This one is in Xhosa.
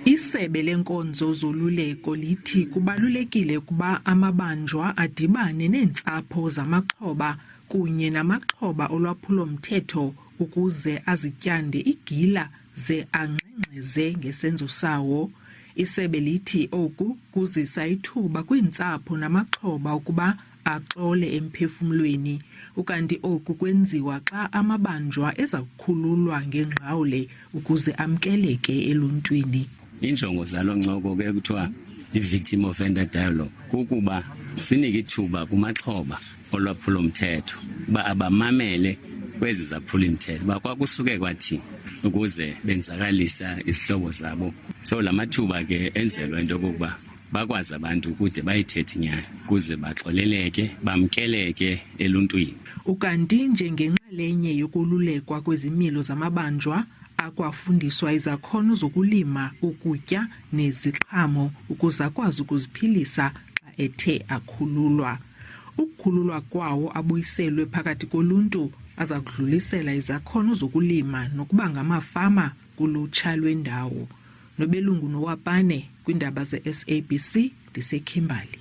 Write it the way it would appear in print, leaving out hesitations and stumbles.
Isebe lenkonzo zoluleko lithi kubalulekile ukuba amabanjwa adibane neentsapho zamaxhoba kunye namaxhoba olwaphulo-mthetho ukuze azityande igila ze angxengxeze ngesenzo sawo. Isebe lithi oku kuzisa ithuba kwiintsapho namaxhoba ukuba axole emphefumlweni, ukanti oku kwenziwa xa amabanjwa eza kukhululwa ngengqawule ukuze amkeleke eluntwini. Injongo zalo ncoko ke kuthiwa i-victim offender dialogue kukuba sinike ithuba kumaxhoba olwaphulo-mthetho uba abamamele kwezi zaphula-mthetho uba kwakusuke kwathini ukuze benzakalisa izihlobo zabo. So la mathuba ke enzelwa into yokokuba bakwazi abantu ukude bayithethe inyani ukuze baxoleleke bamkeleke eluntwini. Ukanti njengenxalenye yokululekwa kwezimilo zamabanjwa akwafundiswa izakhono zokulima, ukutya neziqhamo ukuze akwazi ukuziphilisa xa ethe akhululwa. Ukukhululwa kwawo abuyiselwe phakathi koluntu aza kudlulisela izakhono zokulima nokuba ngamafama kulutsha lwendawo. Nobelungu Nowapane, kwiindaba ze-SABC, ndiseKimberley.